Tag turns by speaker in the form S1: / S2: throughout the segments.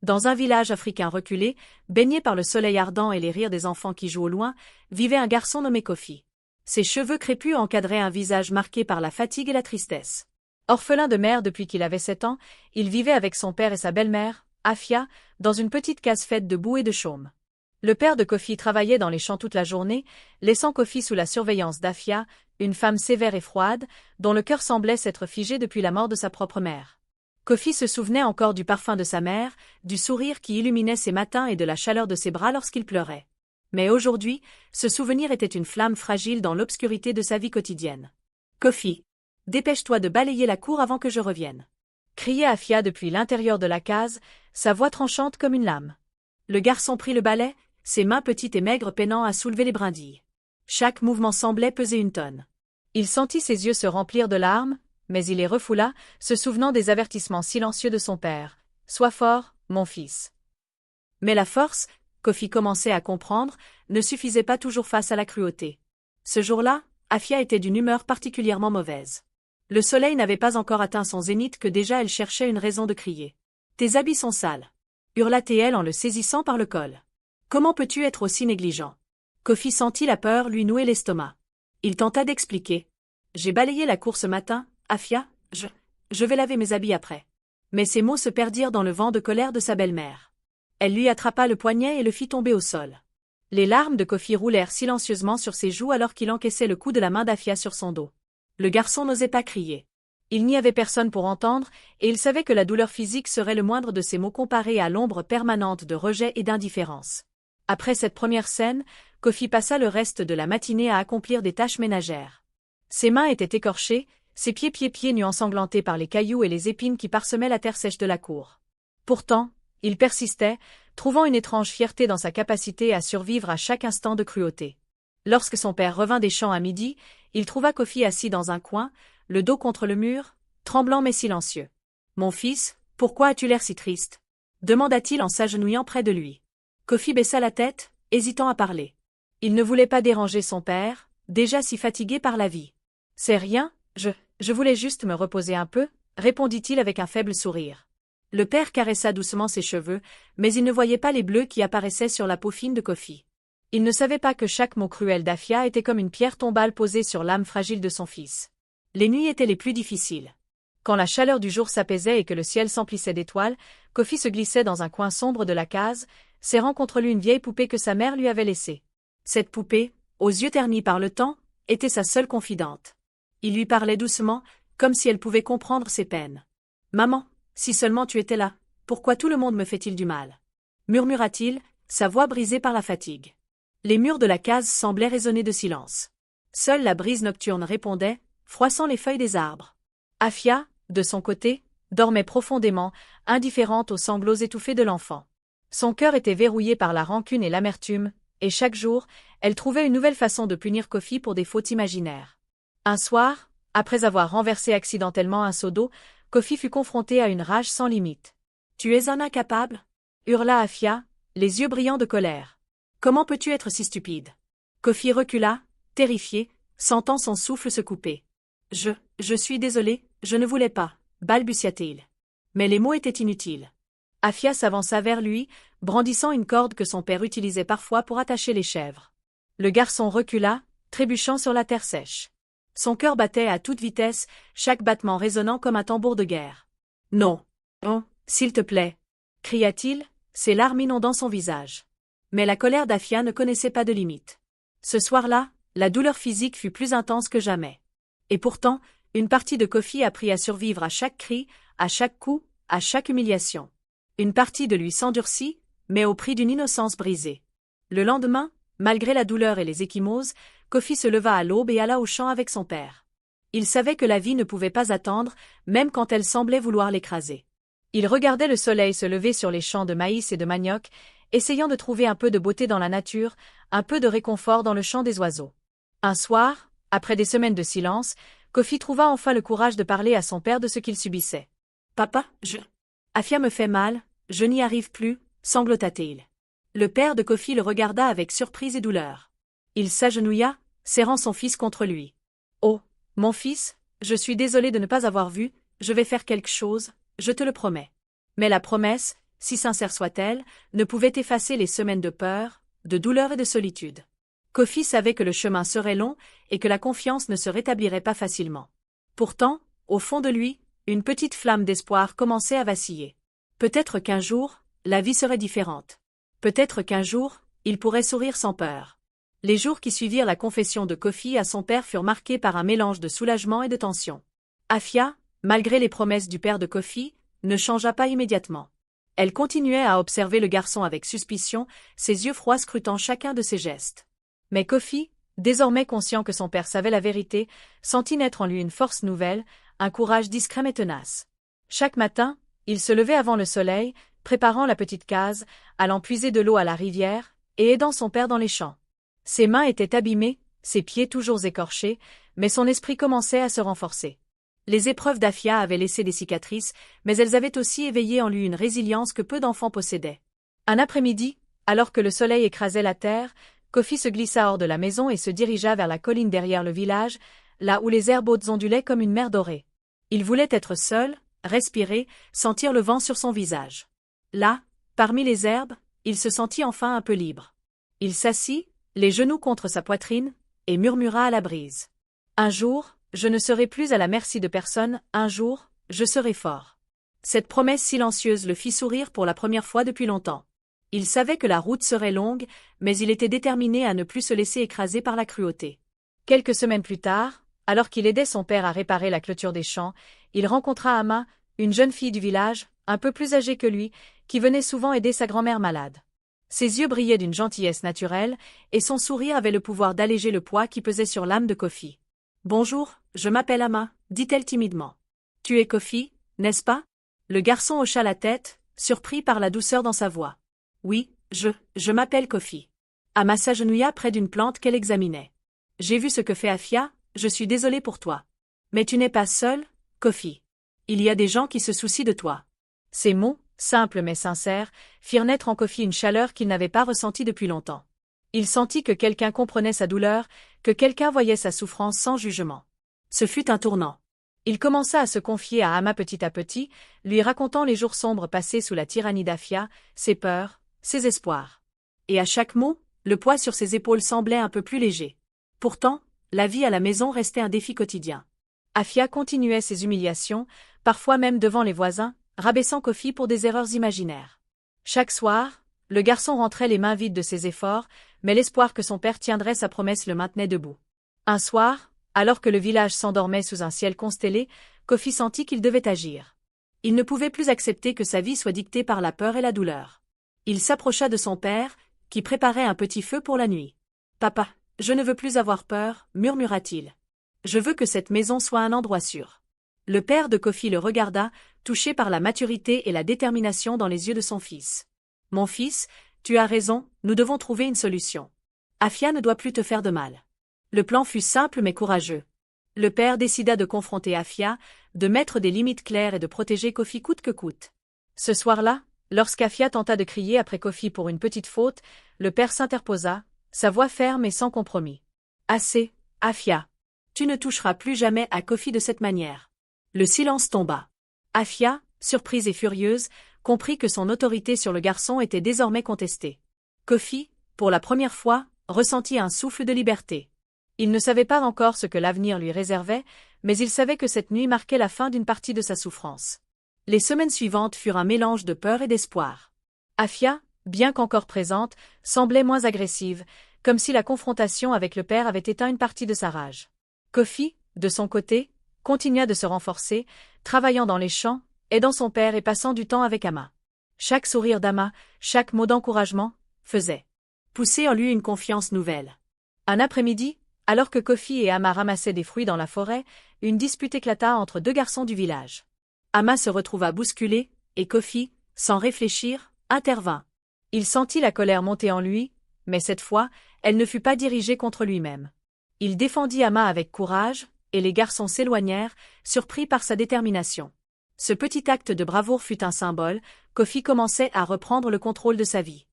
S1: Dans un village africain reculé, baigné par le soleil ardent et les rires des enfants qui jouent au loin, vivait un garçon nommé Kofi. Ses cheveux crépus encadraient un visage marqué par la fatigue et la tristesse. Orphelin de mère depuis qu'il avait 7 ans, il vivait avec son père et sa belle-mère, Afia, dans une petite case faite de boue et de chaume. Le père de Kofi travaillait dans les champs toute la journée, laissant Kofi sous la surveillance d'Afia, une femme sévère et froide, dont le cœur semblait s'être figé depuis la mort de sa propre mère. Kofi se souvenait encore du parfum de sa mère, du sourire qui illuminait ses matins et de la chaleur de ses bras lorsqu'il pleurait. Mais aujourd'hui, ce souvenir était une flamme fragile dans l'obscurité de sa vie quotidienne. « Kofi, dépêche-toi de balayer la cour avant que je revienne !» criait Afia depuis l'intérieur de la case, sa voix tranchante comme une lame. Le garçon prit le balai, ses mains petites et maigres peinant à soulever les brindilles. Chaque mouvement semblait peser une tonne. Il sentit ses yeux se remplir de larmes, mais il les refoula, se souvenant des avertissements silencieux de son père. « Sois fort, mon fils. » Mais la force, Kofi commençait à comprendre, ne suffisait pas toujours face à la cruauté. Ce jour-là, Afia était d'une humeur particulièrement mauvaise. Le soleil n'avait pas encore atteint son zénith que déjà elle cherchait une raison de crier. « Tes habits sont sales !» hurla-t-elle en le saisissant par le col. « Comment peux-tu être aussi négligent ?» Kofi sentit la peur lui nouer l'estomac. Il tenta d'expliquer. « J'ai balayé la cour ce matin, Afia, je vais laver mes habits après. » Mais ses mots se perdirent dans le vent de colère de sa belle-mère. Elle lui attrapa le poignet et le fit tomber au sol. Les larmes de Kofi roulèrent silencieusement sur ses joues alors qu'il encaissait le coup de la main d'Afia sur son dos. Le garçon n'osait pas crier. Il n'y avait personne pour entendre, et il savait que la douleur physique serait le moindre de ses mots comparé à l'ombre permanente de rejet et d'indifférence. Après cette première scène, Kofi passa le reste de la matinée à accomplir des tâches ménagères. Ses mains étaient écorchées, ses pieds nus ensanglantés par les cailloux et les épines qui parsemaient la terre sèche de la cour. Pourtant, il persistait, trouvant une étrange fierté dans sa capacité à survivre à chaque instant de cruauté. Lorsque son père revint des champs à midi, il trouva Kofi assis dans un coin, le dos contre le mur, tremblant mais silencieux. « Mon fils, pourquoi as-tu l'air si triste ?» demanda-t-il en s'agenouillant près de lui. Kofi baissa la tête, hésitant à parler. Il ne voulait pas déranger son père, déjà si fatigué par la vie. « C'est rien, je voulais juste me reposer un peu, » répondit-il avec un faible sourire. Le père caressa doucement ses cheveux, mais il ne voyait pas les bleus qui apparaissaient sur la peau fine de Kofi. Il ne savait pas que chaque mot cruel d'Afia était comme une pierre tombale posée sur l'âme fragile de son fils. Les nuits étaient les plus difficiles. Quand la chaleur du jour s'apaisait et que le ciel s'emplissait d'étoiles, Kofi se glissait dans un coin sombre de la case, serrant contre lui une vieille poupée que sa mère lui avait laissée. Cette poupée, aux yeux ternis par le temps, était sa seule confidente. Il lui parlait doucement, comme si elle pouvait comprendre ses peines. « Maman, si seulement tu étais là, pourquoi tout le monde me fait-il du mal ?» murmura-t-il, sa voix brisée par la fatigue. Les murs de la case semblaient résonner de silence. Seule la brise nocturne répondait, froissant les feuilles des arbres. Afia, de son côté, dormait profondément, indifférente aux sanglots étouffés de l'enfant. Son cœur était verrouillé par la rancune et l'amertume, et chaque jour, elle trouvait une nouvelle façon de punir Kofi pour des fautes imaginaires. Un soir, après avoir renversé accidentellement un seau d'eau, Kofi fut confronté à une rage sans limite. « Tu es un incapable » hurla Afia, les yeux brillants de colère. « Comment peux-tu être si stupide ?» Kofi recula, terrifié, sentant son souffle se couper. « Je suis désolé, je ne voulais pas » balbutia-t-il. Mais les mots étaient inutiles. Afia s'avança vers lui, brandissant une corde que son père utilisait parfois pour attacher les chèvres. Le garçon recula, trébuchant sur la terre sèche. Son cœur battait à toute vitesse, chaque battement résonnant comme un tambour de guerre. « Non, s'il te plaît » cria-t-il, ses larmes inondant son visage. Mais la colère d'Afia ne connaissait pas de limite. Ce soir-là, la douleur physique fut plus intense que jamais. Et pourtant, une partie de Kofi apprit à survivre à chaque cri, à chaque coup, à chaque humiliation. Une partie de lui s'endurcit, mais au prix d'une innocence brisée. Le lendemain, malgré la douleur et les ecchymoses, Kofi se leva à l'aube et alla au champ avec son père. Il savait que la vie ne pouvait pas attendre, même quand elle semblait vouloir l'écraser. Il regardait le soleil se lever sur les champs de maïs et de manioc, essayant de trouver un peu de beauté dans la nature, un peu de réconfort dans le chant des oiseaux. Un soir, après des semaines de silence, Kofi trouva enfin le courage de parler à son père de ce qu'il subissait. « Papa, Afia me fait mal, je n'y arrive plus » sanglota-t-il. Le père de Kofi le regarda avec surprise et douleur. Il s'agenouilla, serrant son fils contre lui. « Oh, mon fils, je suis désolé de ne pas avoir vu, je vais faire quelque chose, je te le promets. » Mais la promesse, si sincère soit-elle, ne pouvait effacer les semaines de peur, de douleur et de solitude. Kofi savait que le chemin serait long et que la confiance ne se rétablirait pas facilement. Pourtant, au fond de lui, une petite flamme d'espoir commençait à vaciller. Peut-être qu'un jour, la vie serait différente. Peut-être qu'un jour, il pourrait sourire sans peur. Les jours qui suivirent la confession de Kofi à son père furent marqués par un mélange de soulagement et de tension. Afia, malgré les promesses du père de Kofi, ne changea pas immédiatement. Elle continuait à observer le garçon avec suspicion, ses yeux froids scrutant chacun de ses gestes. Mais Kofi, désormais conscient que son père savait la vérité, sentit naître en lui une force nouvelle, un courage discret mais tenace. Chaque matin, il se levait avant le soleil, préparant la petite case, allant puiser de l'eau à la rivière, et aidant son père dans les champs. Ses mains étaient abîmées, ses pieds toujours écorchés, mais son esprit commençait à se renforcer. Les épreuves d'Afia avaient laissé des cicatrices, mais elles avaient aussi éveillé en lui une résilience que peu d'enfants possédaient. Un après-midi, alors que le soleil écrasait la terre, Kofi se glissa hors de la maison et se dirigea vers la colline derrière le village, là où les herbes hautes ondulaient comme une mer dorée. Il voulait être seul, respirer, sentir le vent sur son visage. Là, parmi les herbes, il se sentit enfin un peu libre. Il s'assit, les genoux contre sa poitrine, et murmura à la brise. Un jour, je ne serai plus à la merci de personne, un jour, je serai fort. Cette promesse silencieuse le fit sourire pour la première fois depuis longtemps. Il savait que la route serait longue, mais il était déterminé à ne plus se laisser écraser par la cruauté. Quelques semaines plus tard, alors qu'il aidait son père à réparer la clôture des champs, il rencontra Ama, une jeune fille du village, un peu plus âgée que lui, qui venait souvent aider sa grand-mère malade. Ses yeux brillaient d'une gentillesse naturelle, et son sourire avait le pouvoir d'alléger le poids qui pesait sur l'âme de Kofi. « Bonjour, je m'appelle Ama, dit-elle timidement. « Tu es Kofi, n'est-ce pas ?» Le garçon hocha la tête, surpris par la douceur dans sa voix. « Oui, je m'appelle Kofi. » Ama s'agenouilla près d'une plante qu'elle examinait. « J'ai vu ce que fait Afia, je suis désolée pour toi. Mais tu n'es pas seul, Kofi. Il y a des gens qui se soucient de toi. » Ces mots, simples mais sincères, firent naître en Kofi une chaleur qu'il n'avait pas ressentie depuis longtemps. Il sentit que quelqu'un comprenait sa douleur, que quelqu'un voyait sa souffrance sans jugement. Ce fut un tournant. Il commença à se confier à Ama petit à petit, lui racontant les jours sombres passés sous la tyrannie d'Afia, ses peurs, ses espoirs. Et à chaque mot, le poids sur ses épaules semblait un peu plus léger. Pourtant, la vie à la maison restait un défi quotidien. Afia continuait ses humiliations, parfois même devant les voisins, rabaissant Kofi pour des erreurs imaginaires. Chaque soir, le garçon rentrait les mains vides de ses efforts, mais l'espoir que son père tiendrait sa promesse le maintenait debout. Un soir, alors que le village s'endormait sous un ciel constellé, Kofi sentit qu'il devait agir. Il ne pouvait plus accepter que sa vie soit dictée par la peur et la douleur. Il s'approcha de son père, qui préparait un petit feu pour la nuit. « Papa, je ne veux plus avoir peur, » murmura-t-il. « Je veux que cette maison soit un endroit sûr. » Le père de Kofi le regarda, touché par la maturité et la détermination dans les yeux de son fils. « Mon fils, tu as raison, nous devons trouver une solution. Afia ne doit plus te faire de mal. » Le plan fut simple mais courageux. Le père décida de confronter Afia, de mettre des limites claires et de protéger Kofi coûte que coûte. Ce soir-là, lorsqu'Afia tenta de crier après Kofi pour une petite faute, le père s'interposa, sa voix ferme et sans compromis. « Assez, Afia. Tu ne toucheras plus jamais à Kofi de cette manière. » Le silence tomba. Afia, surprise et furieuse, comprit que son autorité sur le garçon était désormais contestée. Kofi, pour la première fois, ressentit un souffle de liberté. Il ne savait pas encore ce que l'avenir lui réservait, mais il savait que cette nuit marquait la fin d'une partie de sa souffrance. Les semaines suivantes furent un mélange de peur et d'espoir. Afia, bien qu'encore présente, semblait moins agressive, comme si la confrontation avec le père avait éteint une partie de sa rage. Kofi, de son côté, continua de se renforcer, travaillant dans les champs, aidant son père et passant du temps avec Ama. Chaque sourire d'Ama, chaque mot d'encouragement, faisait pousser en lui une confiance nouvelle. Un après-midi, alors que Kofi et Ama ramassaient des fruits dans la forêt, une dispute éclata entre deux garçons du village. Ama se retrouva bousculé, et Kofi, sans réfléchir, intervint. Il sentit la colère monter en lui, mais cette fois, elle ne fut pas dirigée contre lui-même. Il défendit Ama avec courage, et les garçons s'éloignèrent, surpris par sa détermination. Ce petit acte de bravoure fut un symbole, Kofi commençait à reprendre le contrôle de sa vie.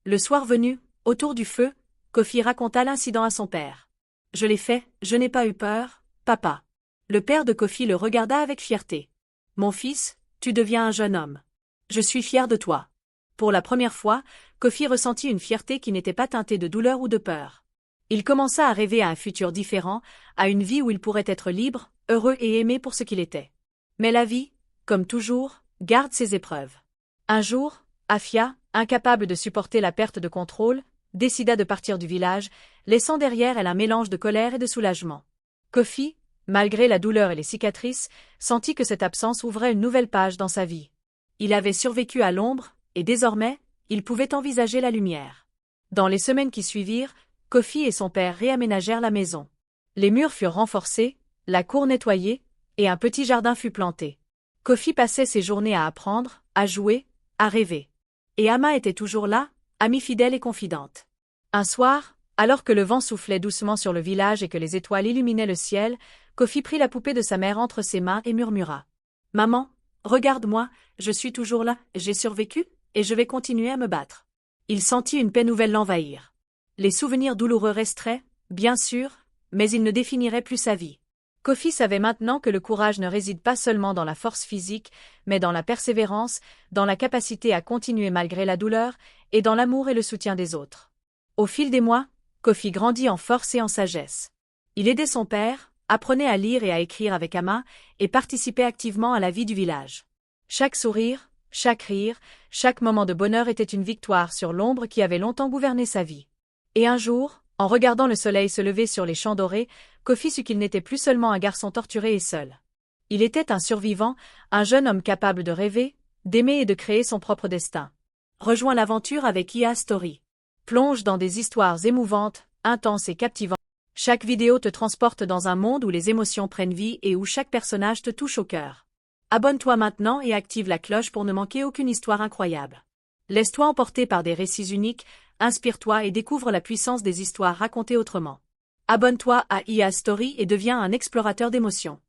S1: Le soir venu, autour du feu, Kofi raconta l'incident à son père. « Je l'ai fait, je n'ai pas eu peur, papa. » Le père de Kofi le regarda avec fierté. « Mon fils, tu deviens un jeune homme. Je suis fier de toi. Pour la première fois, Kofi ressentit une fierté qui n'était pas teintée de douleur ou de peur. Il commença à rêver à un futur différent, à une vie où il pourrait être libre, heureux et aimé pour ce qu'il était. Mais la vie, comme toujours, garde ses épreuves. Un jour, Afia, incapable de supporter la perte de contrôle, décida de partir du village, laissant derrière elle un mélange de colère et de soulagement. Kofi, malgré la douleur et les cicatrices, sentit que cette absence ouvrait une nouvelle page dans sa vie. Il avait survécu à l'ombre, et désormais, il pouvait envisager la lumière. Dans les semaines qui suivirent, Kofi et son père réaménagèrent la maison. Les murs furent renforcés, la cour nettoyée, et un petit jardin fut planté. Kofi passait ses journées à apprendre, à jouer, à rêver. Et Ama était toujours là, amie fidèle et confidente. Un soir, alors que le vent soufflait doucement sur le village et que les étoiles illuminaient le ciel, Kofi prit la poupée de sa mère entre ses mains et murmura. « Maman, regarde-moi, je suis toujours là, j'ai survécu, et je vais continuer à me battre. » Il sentit une paix nouvelle l'envahir. Les souvenirs douloureux resteraient, bien sûr, mais ils ne définiraient plus sa vie. Kofi savait maintenant que le courage ne réside pas seulement dans la force physique, mais dans la persévérance, dans la capacité à continuer malgré la douleur, et dans l'amour et le soutien des autres. Au fil des mois, Kofi grandit en force et en sagesse. Il aidait son père, apprenait à lire et à écrire avec Ama, et participait activement à la vie du village. Chaque sourire, chaque rire, chaque moment de bonheur était une victoire sur l'ombre qui avait longtemps gouverné sa vie. Et un jour, en regardant le soleil se lever sur les champs dorés, Kofi sut qu'il n'était plus seulement un garçon torturé et seul. Il était un survivant, un jeune homme capable de rêver, d'aimer et de créer son propre destin. Rejoins l'aventure avec IA Story. Plonge dans des histoires émouvantes, intenses et captivantes. Chaque vidéo te transporte dans un monde où les émotions prennent vie et où chaque personnage te touche au cœur. Abonne-toi maintenant et active la cloche pour ne manquer aucune histoire incroyable. Laisse-toi emporter par des récits uniques, inspire-toi et découvre la puissance des histoires racontées autrement. Abonne-toi à IA Story et deviens un explorateur d'émotions.